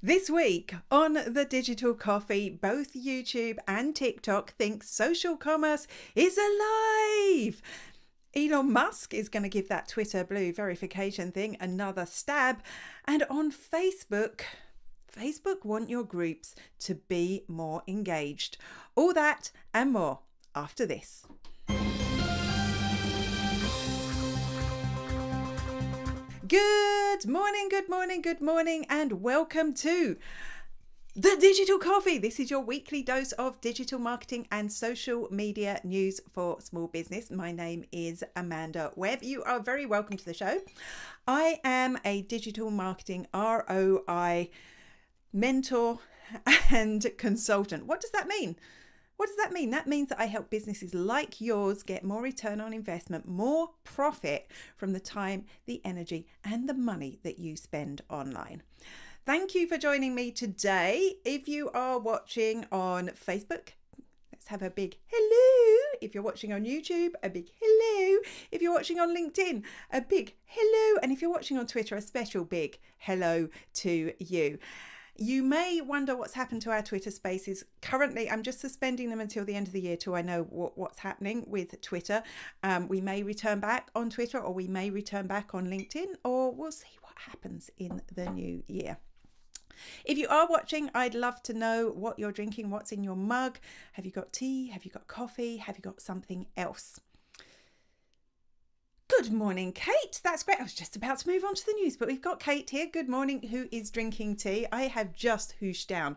This week on The Digital Coffee, both YouTube and TikTok think social commerce is alive. Elon Musk is going to give that Twitter Blue verification thing another stab. And on Facebook want your groups to be more engaged. All that and more after this. Good morning, and welcome to The Digital Coffee. This is your weekly dose of digital marketing and social media news for small business. My name is Amanda Webb. You are very welcome to the show. I am a digital marketing ROI mentor and consultant. What does that mean? That means that I help businesses like yours get more return on investment, more profit from the time, the energy, and the money that you spend online. Thank you for joining me today. If you are watching on Facebook, let's have a big hello. If you're watching on YouTube, a big hello. If you're watching on LinkedIn, a big hello. And if you're watching on Twitter, a special big hello to you. You may wonder what's happened to our Twitter spaces. Currently, I'm just suspending them until the end of the year till I know what's happening with Twitter. We may return back on Twitter, or we may return back on LinkedIn, or we'll see what happens in the new year. If you are watching, I'd love to know what you're drinking, what's in your mug. Have you got tea? Have you got coffee? Have you got something else? Good morning, Kate. That's great. I was just about to move on to the news, but we've got Kate here. Good morning, who is drinking tea. I have just hooshed down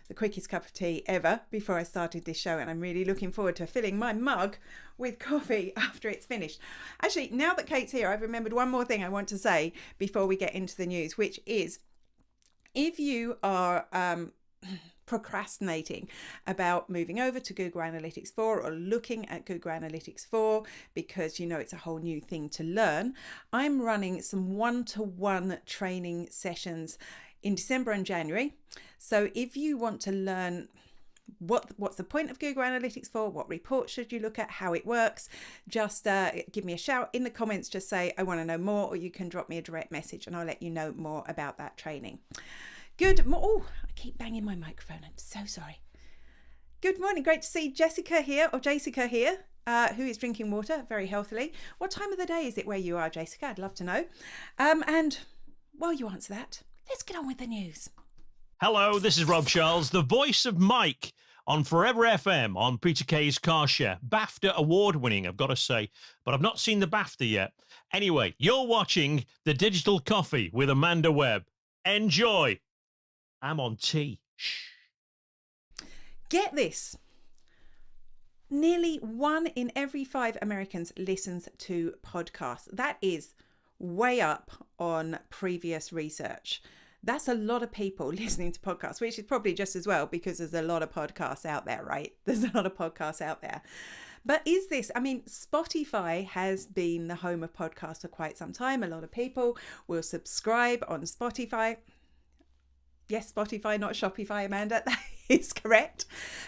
the quickest cup of tea ever before I started this show, and I'm really looking forward to filling my mug with coffee after it's finished. Actually, now that Kate's here, I've remembered one more thing I want to say before we get into the news, which is if you are procrastinating about moving over to Google Analytics 4 or looking at Google Analytics 4 because you know it's a whole new thing to learn, I'm running some one-to-one training sessions in December and January. So if you want to learn what's the point of Google Analytics 4, what reports should you look at, how it works, just give me a shout in the comments. Just say I want to know more, or you can drop me a direct message and I'll let you know more about that training. Oh, I keep banging my microphone. I'm so sorry. Good morning. Great to see Jessica here, who is drinking water very healthily. What time of the day is it where you are, Jessica? I'd love to know. And while you answer that, let's get on with the news. Hello, this is Rob Charles, the voice of Mike on Forever FM on Peter Kay's Car Share. BAFTA award winning, I've got to say, but I've not seen the BAFTA yet. Anyway, you're watching The Digital Coffee with Amanda Webb. Enjoy. I'm on tea. Shh. Get this. Nearly 1 in every 5 Americans listens to podcasts. That is way up on previous research. That's a lot of people listening to podcasts, which is probably just as well because there's a lot of podcasts out there, right? There's a lot of podcasts out there. But is this, Spotify has been the home of podcasts for quite some time. A lot of people will subscribe on Spotify. Yes, Spotify, not Shopify, Amanda. That is correct.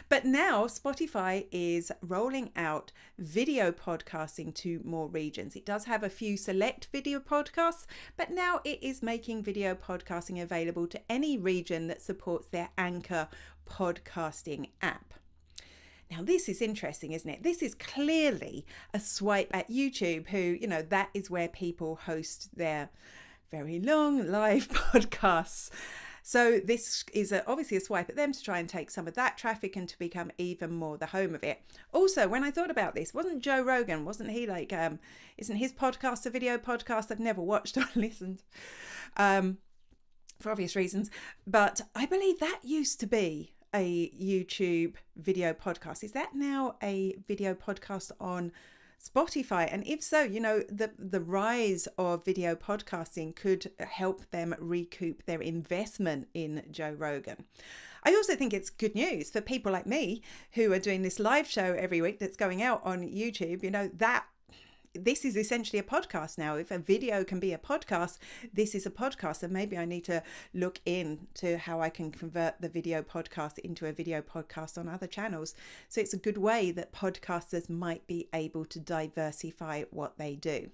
But now Spotify is rolling out video podcasting to more regions. It does have a few select video podcasts, but now it is making video podcasting available to any region that supports their Anchor podcasting app. Now, this is interesting, isn't it? This is clearly a swipe at YouTube, who, that is where people host their very long live podcasts. So this is obviously a swipe at them to try and take some of that traffic and to become even more the home of it. Also, when I thought about this, wasn't Joe Rogan, wasn't he isn't his podcast a video podcast? I've never watched or listened for obvious reasons, but I believe that used to be a YouTube video podcast. Is that now a video podcast on Spotify? And if so, the rise of video podcasting could help them recoup their investment in Joe Rogan. I also think it's good news for people like me who are doing this live show every week that's going out on YouTube. That this is essentially a podcast now. If a video can be a podcast, this is a podcast. And maybe I need to look into how I can convert the video podcast into a video podcast on other channels. So it's a good way that podcasters might be able to diversify what they do.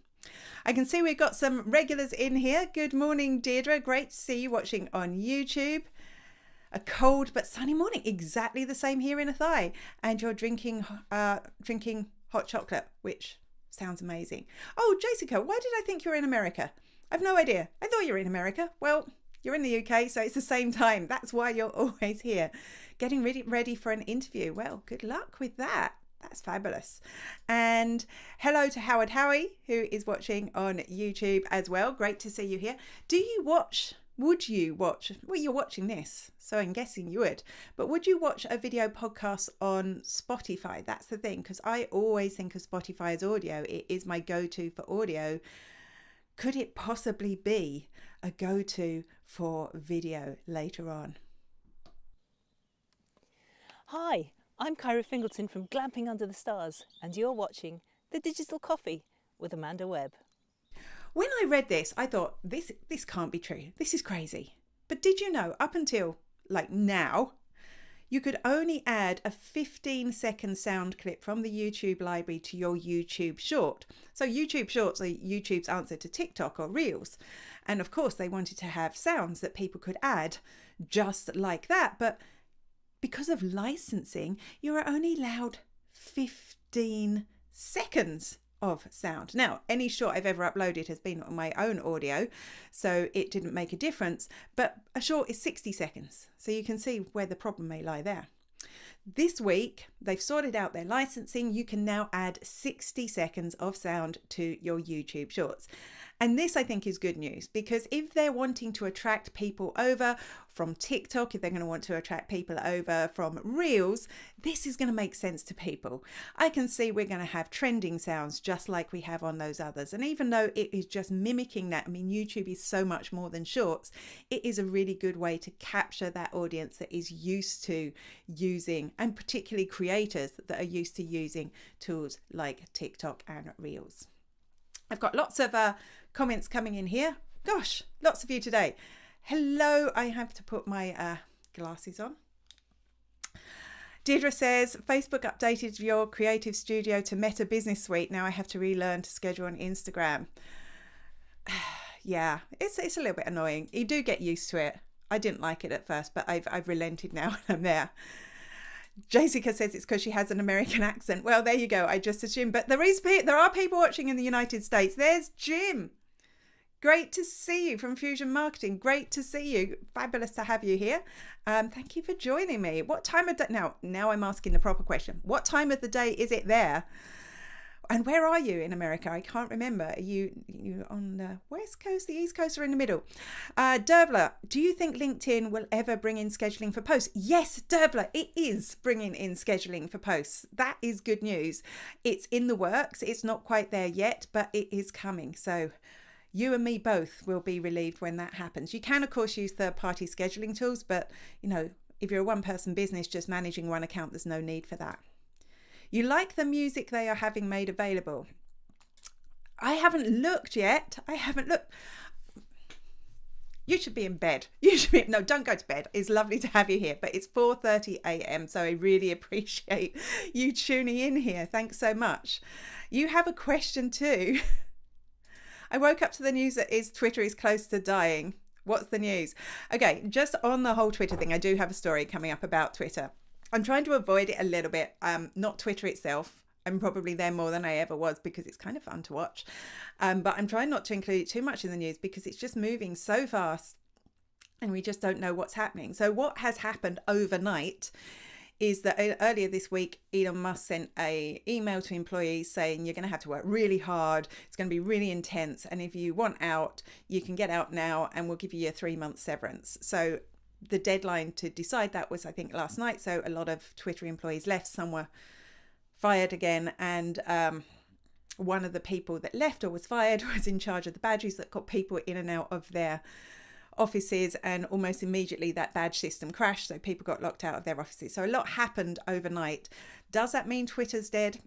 I can see we've got some regulars in here. Good morning, Deirdre. Great to see you watching on YouTube. A cold but sunny morning, exactly the same here in Athy, and you're drinking hot chocolate, which sounds amazing. Oh, Jessica, why did I think you were in America? I've no idea. I thought you were in America. Well, you're in the UK, so it's the same time. That's why you're always here, getting ready for an interview. Well, good luck with that. That's fabulous. And hello to Howard Howie, who is watching on YouTube as well. Great to see you here. Would you watch, well, you're watching this, so I'm guessing you would, but would you watch a video podcast on Spotify? That's the thing, because I always think of Spotify as audio. It is my go-to for audio. Could it possibly be a go-to for video later on? Hi, I'm Kyra Fingleton from Glamping Under the Stars, and you're watching The Digital Coffee with Amanda Webb. When I read this, I thought, this can't be true. This is crazy. But did you know, up until like now, you could only add a 15-second sound clip from the YouTube library to your YouTube short. So YouTube shorts are YouTube's answer to TikTok or Reels. And of course, they wanted to have sounds that people could add just like that. But because of licensing, you are only allowed 15 seconds of sound. Now, any short I've ever uploaded has been on my own audio, so it didn't make a difference, but a short is 60 seconds. So you can see where the problem may lie there. This week, they've sorted out their licensing. You can now add 60 seconds of sound to your YouTube shorts. And this, I think, is good news, because if they're wanting to attract people over from TikTok, if they're going to want to attract people over from Reels, this is going to make sense to people. I can see we're going to have trending sounds just like we have on those others. And even though it is just mimicking that, I mean, YouTube is so much more than shorts, it is a really good way to capture that audience that is used to using, and particularly creators that are used to using tools like TikTok and Reels. I've got lots of comments coming in here. Gosh, lots of you today. Hello, I have to put my glasses on. Deirdre says, Facebook updated your creative studio to Meta Business Suite. Now I have to relearn to schedule on Instagram. Yeah, it's a little bit annoying. You do get used to it. I didn't like it at first, but I've relented now and I'm there. Jessica says it's because she has an American accent. Well, there you go. I just assumed. But there are people watching in the United States. There's Jim. Great to see you from Fusion Marketing. Great to see you. Fabulous to have you here. Thank you for joining me. What time of day? Now I'm asking the proper question. What time of the day is it there? And where are you in America? I can't remember. Are you on the West Coast, the East Coast, or in the middle? Dervla, do you think LinkedIn will ever bring in scheduling for posts? Yes, Dervla, it is bringing in scheduling for posts. That is good news. It's in the works. It's not quite there yet, but it is coming. So you and me both will be relieved when that happens. You can, of course, use third-party scheduling tools, but, you know, if you're a one-person business just managing one account, there's no need for that. You like the music they are having made available? I haven't looked yet. I haven't looked. You should be in bed. No, don't go to bed. It's lovely to have you here, but it's 4:30 a.m. So I really appreciate you tuning in here. Thanks so much. You have a question too. I woke up to the news that Twitter is close to dying. What's the news? Okay, just on the whole Twitter thing, I do have a story coming up about Twitter. I'm trying to avoid it a little bit, not Twitter itself. I'm probably there more than I ever was because it's kind of fun to watch. But I'm trying not to include it too much in the news because it's just moving so fast and we just don't know what's happening. So what has happened overnight is that earlier this week, Elon Musk sent an email to employees saying you're going to have to work really hard. It's going to be really intense. And if you want out, you can get out now and we'll give you a 3-month severance. So the deadline to decide that was, I think, last night. So a lot of Twitter employees left. Some were fired again. And one of the people that left or was fired was in charge of the badges that got people in and out of their offices. And almost immediately that badge system crashed. So people got locked out of their offices. So a lot happened overnight. Does that mean Twitter's dead?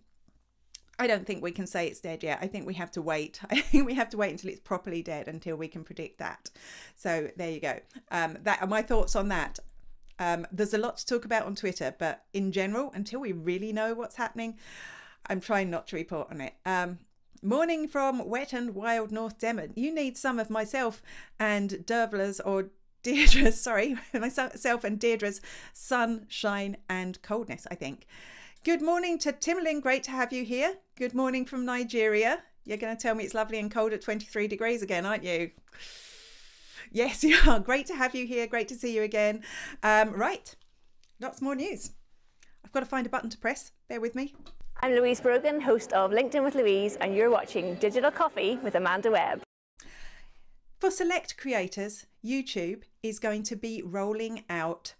I don't think we can say it's dead yet. I think we have to wait. I think we have to wait until it's properly dead until we can predict that. So there you go. That are my thoughts on that. There's a lot to talk about on Twitter, but in general, until we really know what's happening, I'm trying not to report on it. Morning from wet and wild North Devon. You need some of myself and Dervla's or Deirdre's, sorry, myself and Deirdre's sunshine and coldness, I think. Good morning to Timlin. Great to have you here. Good morning from Nigeria. You're going to tell me it's lovely and cold at 23 degrees again, aren't you? Yes, you are. Great to have you here. Great to see you again. Right. Lots more news. I've got to find a button to press. Bear with me. I'm Louise Brogan, host of LinkedIn with Louise, and you're watching Digital Coffee with Amanda Webb. For select creators, YouTube is going to be rolling out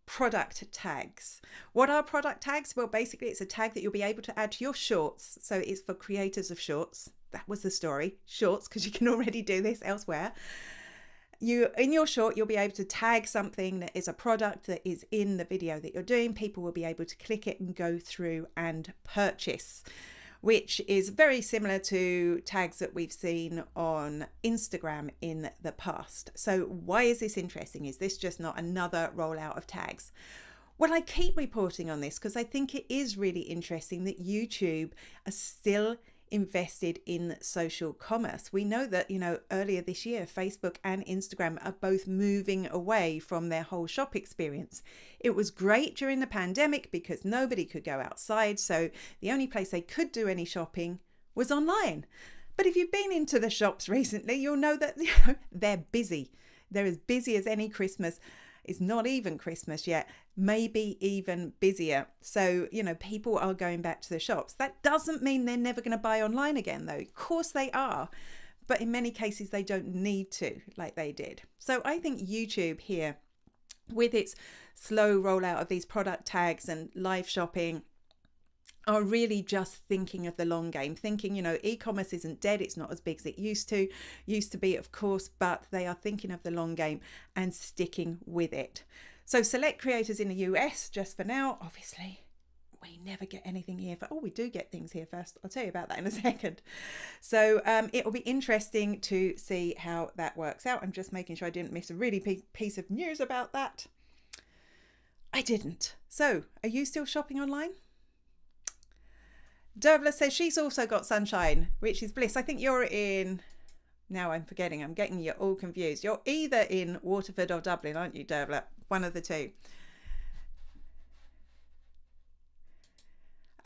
product tags. What are product tags? Well, basically it's a tag that you'll be able to add to your shorts. So it's for creators of shorts. That was the story. Shorts, because you can already do this elsewhere. In your short, you'll be able to tag something that is a product that is in the video that you're doing. People will be able to click it and go through and purchase, which is very similar to tags that we've seen on Instagram in the past. So why is this interesting? Is this just not another rollout of tags? Well, I keep reporting on this because I think it is really interesting that YouTube are still invested in social commerce. We know that, earlier this year, Facebook and Instagram are both moving away from their whole shop experience. It was great during the pandemic because nobody could go outside. So the only place they could do any shopping was online. But if you've been into the shops recently, you'll know that they're busy. They're as busy as any Christmas. It's not even Christmas yet, maybe even busier. So, people are going back to the shops. That doesn't mean they're never going to buy online again, though. Of course they are. But in many cases, they don't need to like they did. So I think YouTube here, with its slow rollout of these product tags and live shopping, are really just thinking of the long game, thinking, e-commerce isn't dead. It's not as big as it used to be, of course, but they are thinking of the long game and sticking with it. So select creators in the US, just for now, obviously, we never get anything here. We do get things here first. I'll tell you about that in a second. So it will be interesting to see how that works out. I'm just making sure I didn't miss a really big piece of news about that. I didn't. So are you still shopping online? Dervla says she's also got sunshine, which is bliss. I think you're in, now I'm forgetting, I'm getting you all confused. You're either in Waterford or Dublin, aren't you, Dervla? One of the two.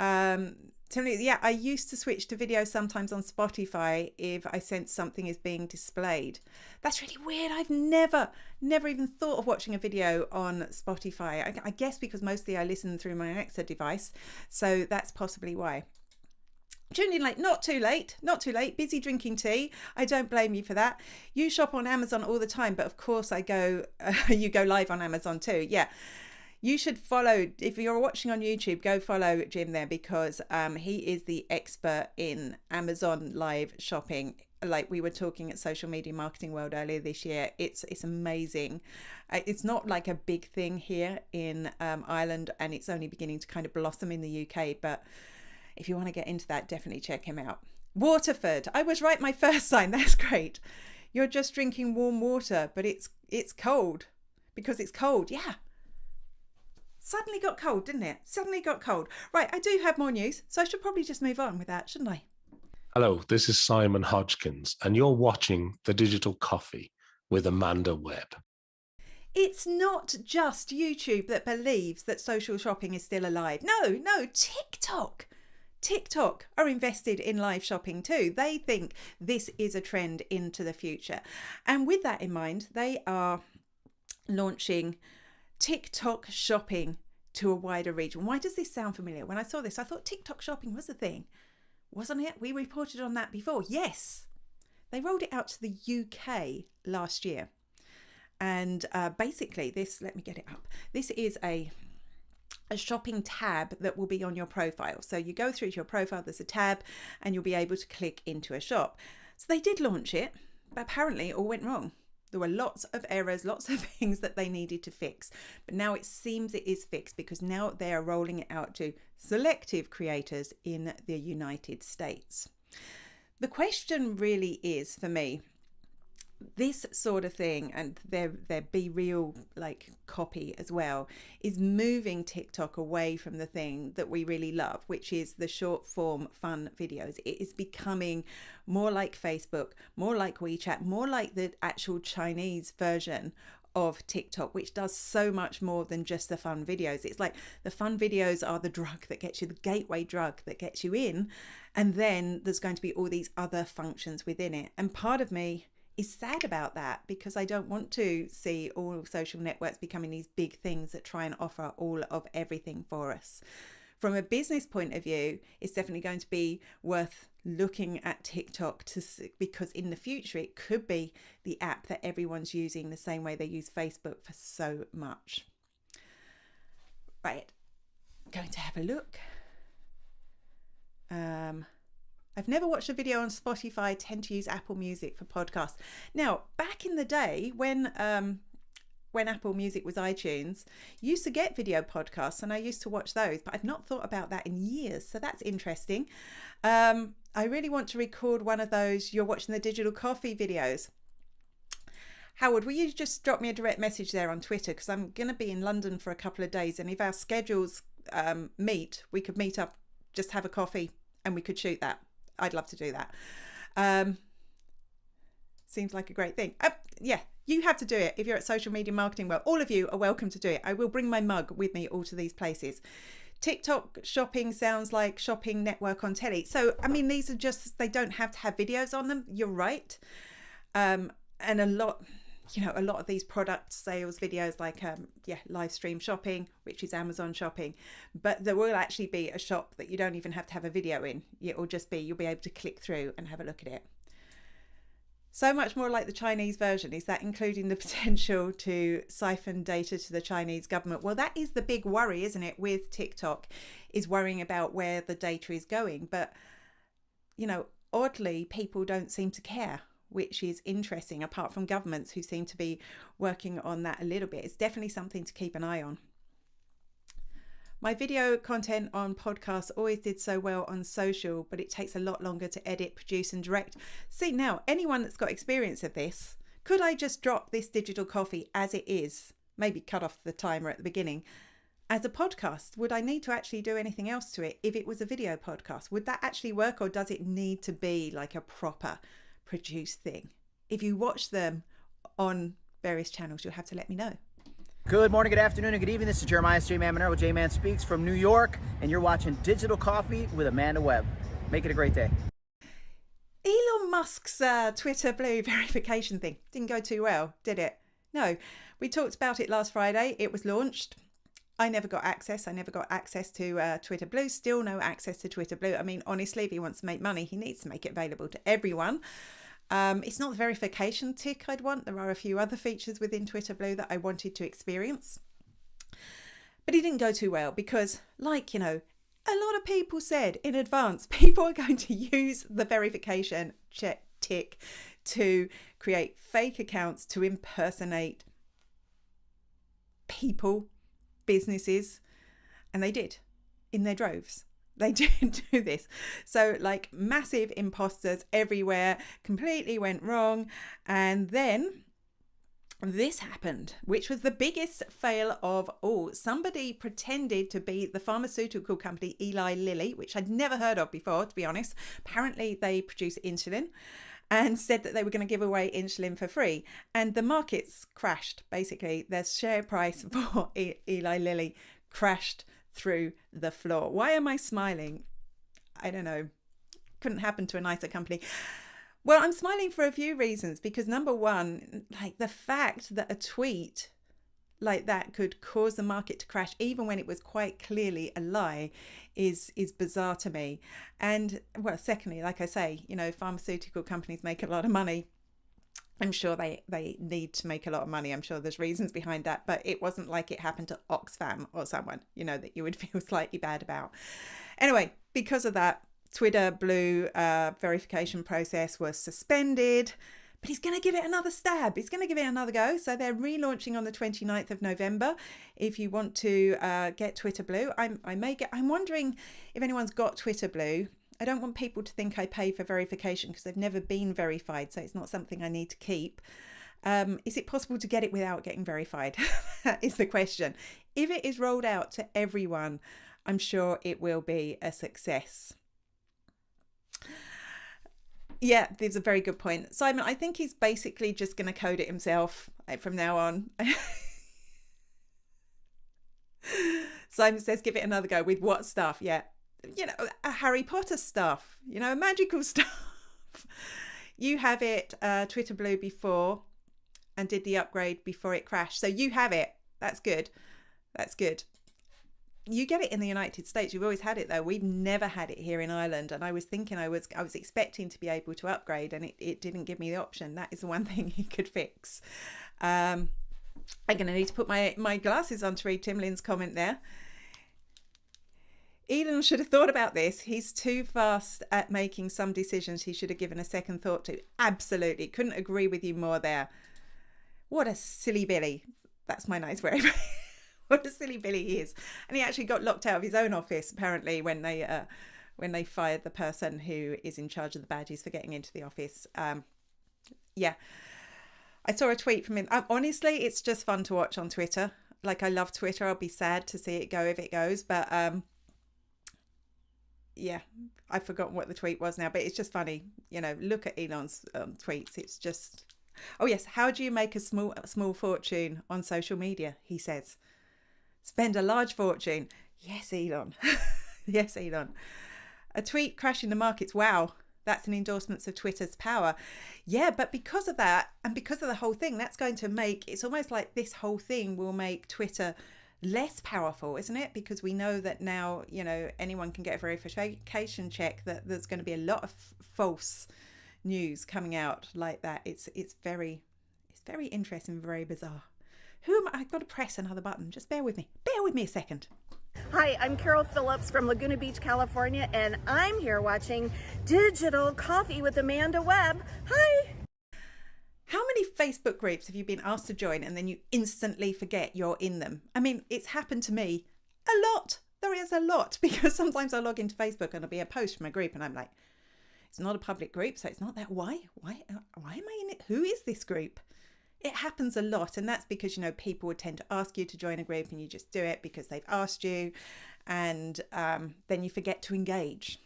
Yeah, I used to switch to video sometimes on Spotify if I sense something is being displayed. That's really weird. I've never even thought of watching a video on Spotify. I guess because mostly I listen through my Alexa device. So that's possibly why. Tuned in late, not too late, busy drinking tea. I don't blame you for that. You shop on Amazon all the time, but of course you go live on Amazon too. Yeah. You should follow, if you're watching on YouTube, go follow Jim there because he is the expert in Amazon live shopping. Like we were talking at Social Media Marketing World earlier this year. It's amazing. It's not like a big thing here in Ireland, and it's only beginning to kind of blossom in the UK. But if you want to get into that, definitely check him out. Waterford. I was right my first time. That's great. You're just drinking warm water, but it's cold because it's cold. Yeah. Suddenly got cold, didn't it? Suddenly got cold. Right, I do have more news, so I should probably just move on with that, shouldn't I? Hello, this is Simon Hodgkins, and you're watching The Digital Coffee with Amanda Webb. It's not just YouTube that believes that social shopping is still alive. No, TikTok. TikTok are invested in live shopping too. They think this is a trend into the future. And with that in mind, they are launching TikTok shopping to a wider region. Why does this sound familiar? When I saw this, I thought TikTok shopping was a thing. Wasn't it? We reported on that before. Yes. They rolled it out to the UK last year. And basically this, let me get it up. This is a shopping tab that will be on your profile. So you go through to your profile, there's a tab and you'll be able to click into a shop. So they did launch it, but apparently it all went wrong. There were lots of errors, lots of things that they needed to fix. But now it seems it is fixed because now they are rolling it out to selective creators in the United States. The question really is for me, this sort of thing, and their Be Real like copy as well, is moving TikTok away from the thing that we really love, which is the short form fun videos. It is becoming more like Facebook, more like WeChat, more like the actual Chinese version of TikTok, which does so much more than just the fun videos. It's like the fun videos are the drug that gets you, the gateway drug that gets you in. And then there's going to be all these other functions within it. And part of me is sad about that, because I don't want to see all social networks becoming these big things that try and offer all of everything for us. From a business point of view, it's definitely going to be worth looking at TikTok because in the future it could be the app that everyone's using the same way they use Facebook for so much. Right, I'm going to have a look. I've never watched a video on Spotify. I tend to use Apple Music for podcasts. Now, back in the day when Apple Music was iTunes, you used to get video podcasts, and I used to watch those, but I've not thought about that in years. So that's interesting. I really want to record one of those You're Watching the Digital Coffee videos. Howard, will you just drop me a direct message there on Twitter? Because I'm going to be in London for a couple of days, and if our schedules meet, we could meet up, just have a coffee, and we could shoot that. I'd love to do that. Seems like a great thing. Yeah, you have to do it if you're at Social Media Marketing World. All of you are welcome to do it. I will bring my mug with me all to these places. TikTok shopping sounds like shopping network on telly. So, I mean, these are just, they don't have to have videos on them. You're right. And a lot of these product sales videos like, live stream shopping, which is Amazon shopping, but there will actually be a shop that you don't even have to have a video in. It will just be, you'll be able to click through and have a look at it. So much more like the Chinese version. Is that including the potential to siphon data to the Chinese government? Well, that is the big worry, isn't it, with TikTok, is worrying about where the data is going. But, oddly, people don't seem to care, which is interesting, apart from governments who seem to be working on that a little bit. It's definitely something to keep an eye on. My video content on podcasts always did so well on social, but it takes a lot longer to edit, produce and direct. See, now, anyone that's got experience of this, could I just drop this digital coffee as it is, maybe cut off the timer at the beginning, as a podcast? Would I need to actually do anything else to it if it was a video podcast? Would that actually work, or does it need to be like a proper produced thing? If you watch them on various channels, you'll have to let me know. Good morning, good afternoon, and good evening. This is Jeremiah J-Man Monero with J-Man Speaks from New York, and you're watching Digital Coffee with Amanda Webb. Make it a great day. Elon Musk's Twitter Blue verification thing didn't go too well, did it? No, we talked about it last Friday. It was launched. I never got access. I never got access to Twitter Blue. Still no access to Twitter Blue. I mean, honestly, if he wants to make money, he needs to make it available to everyone. It's not the verification tick I'd want. There are a few other features within Twitter Blue that I wanted to experience. But it didn't go too well because, a lot of people said in advance, people are going to use the verification check tick to create fake accounts to impersonate people, businesses, and they did in their droves. They did do this. So massive imposters everywhere, completely went wrong. And then this happened, which was the biggest fail of all. Somebody pretended to be the pharmaceutical company Eli Lilly, which I'd never heard of before, to be honest. Apparently they produce insulin, and said that they were going to give away insulin for free. And the markets crashed. Basically, their share price for Eli Lilly crashed through the floor. Why am I smiling? I don't know. Couldn't happen to a nicer company. Well, I'm smiling for a few reasons, because number one, the fact that a tweet like that could cause the market to crash, even when it was quite clearly a lie, is bizarre to me. And well, secondly, like I say, pharmaceutical companies make a lot of money. I'm sure they need to make a lot of money. I'm sure there's reasons behind that, but it wasn't like it happened to Oxfam or someone, that you would feel slightly bad about. Anyway, because of that, Twitter Blue verification process was suspended, but he's going to give it another stab. He's going to give it another go. So they're relaunching on the 29th of November. If you want to get Twitter Blue, I'm wondering if anyone's got Twitter Blue. I don't want people to think I pay for verification because they've never been verified, so it's not something I need to keep. Is it possible to get it without getting verified? That is the question. If it is rolled out to everyone, I'm sure it will be a success. Yeah, there's a very good point. Simon, I think he's basically just going to code it himself from now on. Simon says, give it another go. With what stuff? Yeah. You know, a Harry Potter stuff, you know, magical stuff. You have it Twitter Blue before and did the upgrade before it crashed. So you have it. That's good. That's good. You get it in the United States. You've always had it though. We've never had it here in Ireland. And I was thinking I was expecting to be able to upgrade, and it didn't give me the option. That is the one thing he could fix. I'm going to need to put my glasses on to read Tim Lynn's comment there. Elon should have thought about this. He's too fast at making some decisions he should have given a second thought to. Absolutely. Couldn't agree with you more there. What a silly Billy. That's my nice way. What a silly Billy he is. And he actually got locked out of his own office, apparently, when they fired the person who is in charge of the badges for getting into the office. Yeah. I saw a tweet from him. Honestly, it's just fun to watch on Twitter. Like, I love Twitter. I'll be sad to see it go if it goes. But yeah, I've forgotten what the tweet was now, but it's just funny. You know, look at Elon's tweets. It's just, oh yes, how do you make a small fortune on social media? He says, spend a large fortune. Yes, Elon. Yes, Elon. A tweet crashing the markets. Wow, that's an endorsement of Twitter's power. Yeah, but because of that, and because of the whole thing, that's going to make, it's almost like this whole thing will make Twitter less powerful, isn't it? Because we know that now, you know, anyone can get a verification check that there's going to be a lot of false news coming out like that. It's very interesting, very bizarre. Who am I? I've got to press another button. Just bear with me a second. Hi, I'm Carol Phillips from Laguna Beach, California, and I'm here watching Digital Coffee with Amanda Webb. Hi. How many Facebook groups have you been asked to join and then you instantly forget you're in them? I mean, it's happened to me a lot. There is a lot, because sometimes I log into Facebook and there'll be a post from a group and I'm like, it's not a public group, so it's not that. Why am I in it? Who is this group? It happens a lot, and that's because, you know, people would tend to ask you to join a group and you just do it because they've asked you, and then you forget to engage.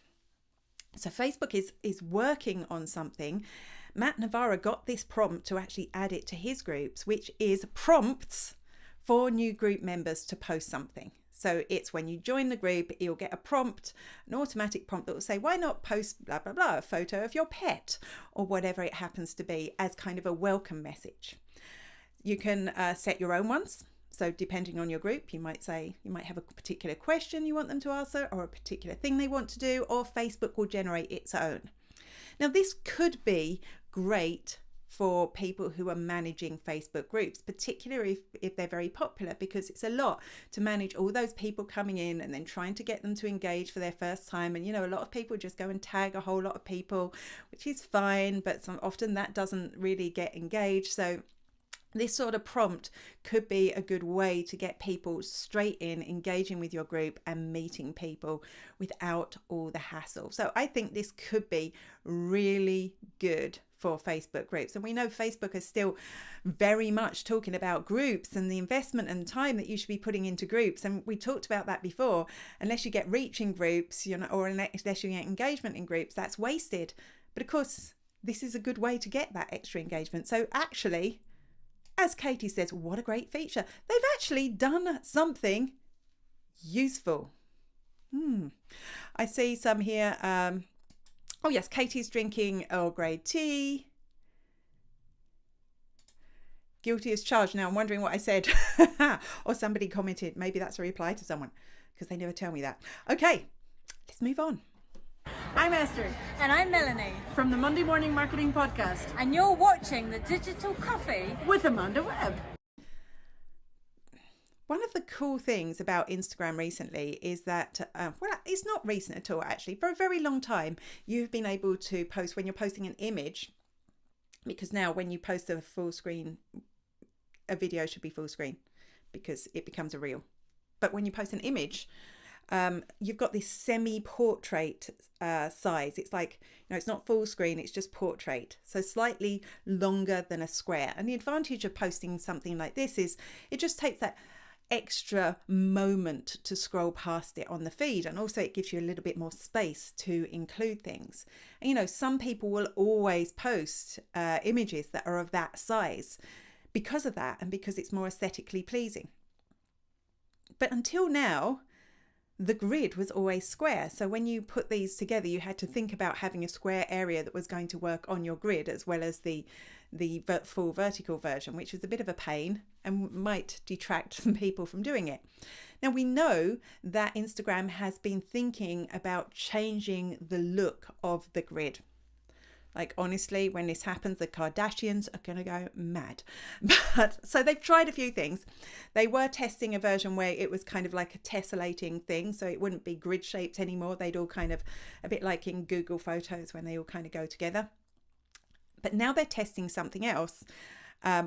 So Facebook is working on something. Matt Navarra got this prompt to actually add it to his groups, which is prompts for new group members to post something. So it's when you join the group, you'll get a prompt, an automatic prompt that will say, why not post blah, blah, blah, a photo of your pet or whatever it happens to be, as kind of a welcome message. You can set your own ones. So depending on your group, you might have a particular question you want them to answer, or a particular thing they want to do, or Facebook will generate its own. Now, this could be great for people who are managing Facebook groups, particularly if they're very popular, because it's a lot to manage all those people coming in and then trying to get them to engage for their first time. And, you know, a lot of people just go and tag a whole lot of people, which is fine, but often that doesn't really get engaged. So this sort of prompt could be a good way to get people straight in, engaging with your group and meeting people without all the hassle. So I think this could be really good for Facebook groups. And we know Facebook is still very much talking about groups and the investment and time that you should be putting into groups. And we talked about that before. Unless you get reach in groups, you know, or unless you get engagement in groups, that's wasted. But of course, this is a good way to get that extra engagement. So actually, as Katie says, what a great feature. They've actually done something useful. I see some here. Oh yes, Katie's drinking Earl Grey tea. Guilty as charged. Now I'm wondering what I said. Or somebody commented. Maybe that's a reply to someone, because they never tell me that. Okay, let's move on. I'm Esther. And I'm Melanie. From the Monday Morning Marketing Podcast. And you're watching the Digital Coffee with Amanda Webb. One of the cool things about Instagram recently is that, well, it's not recent at all, actually. For a very long time, you've been able to post when you're posting an image, because now when you post a full screen, a video should be full screen because it becomes a reel. But when you post an image, you've got this semi-portrait size. It's like, you know, it's not full screen, it's just portrait. So slightly longer than a square. And the advantage of posting something like this is it just takes that extra moment to scroll past it on the feed, and also it gives you a little bit more space to include things. And, you know, some people will always post images that are of that size because of that, and because it's more aesthetically pleasing. But until now, the grid was always square. So when you put these together, you had to think about having a square area that was going to work on your grid, as well as the full vertical version, which was a bit of a pain and might detract some people from doing it. Now, we know that Instagram has been thinking about changing the look of the grid. Like, honestly, when this happens, the Kardashians are going to go mad. But so they've tried a few things. They were testing a version where it was kind of like a tessellating thing. So it wouldn't be grid shaped anymore. They'd all kind of, a bit like in Google Photos when they all kind of go together. But now they're testing something else,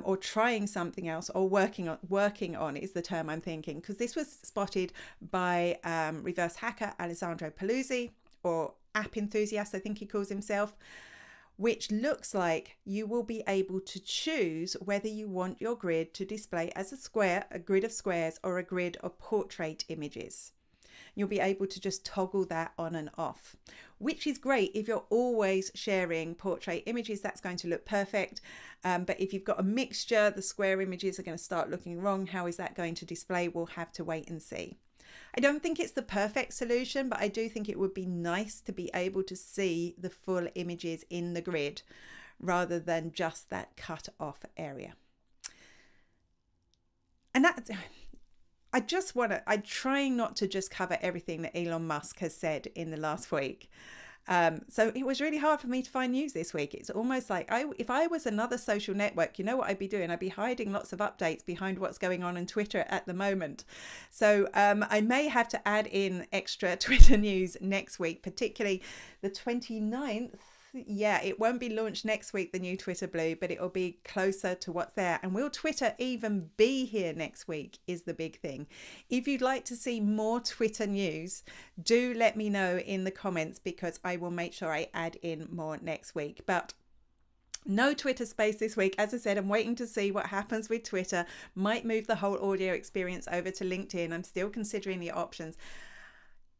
or trying something else, or working on is the term I'm thinking, because this was spotted by reverse hacker Alessandro Paluzzi, or app enthusiast, I think he calls himself, which looks like you will be able to choose whether you want your grid to display as a square, a grid of squares, or a grid of portrait images. You'll be able to just toggle that on and off, which is great if you're always sharing portrait images. That's going to look perfect. But if you've got a mixture, the square images are going to start looking wrong. How is that going to display? We'll have to wait and see. I don't think it's the perfect solution, but I do think it would be nice to be able to see the full images in the grid rather than just that cut off area. And that, I'm trying not to just cover everything that Elon Musk has said in the last week. So it was really hard for me to find news this week. It's almost like if I was another social network, you know what I'd be doing? I'd be hiding lots of updates behind what's going on Twitter at the moment. So I may have to add in extra Twitter news next week, particularly the 29th. Yeah, it won't be launched next week, the new Twitter Blue, but it'll be closer to what's there. And will Twitter even be here next week is the big thing. If you'd like to see more Twitter news, do let me know in the comments, because I will make sure I add in more next week. But no Twitter space this week. As I said, I'm waiting to see what happens with Twitter. Might move the whole audio experience over to LinkedIn. I'm still considering the options.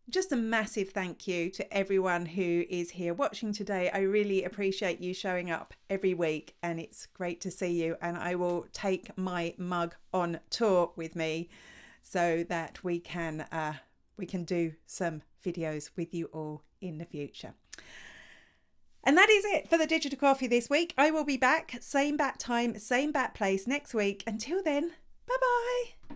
Just a massive thank you to everyone who is here watching today. I really appreciate you showing up every week, and it's great to see you. And I will take my mug on tour with me so that we can do some videos with you all in the future. And that is it for the Digital Coffee this week. I will be back, same bat time, same bat place next week. Until then, bye-bye.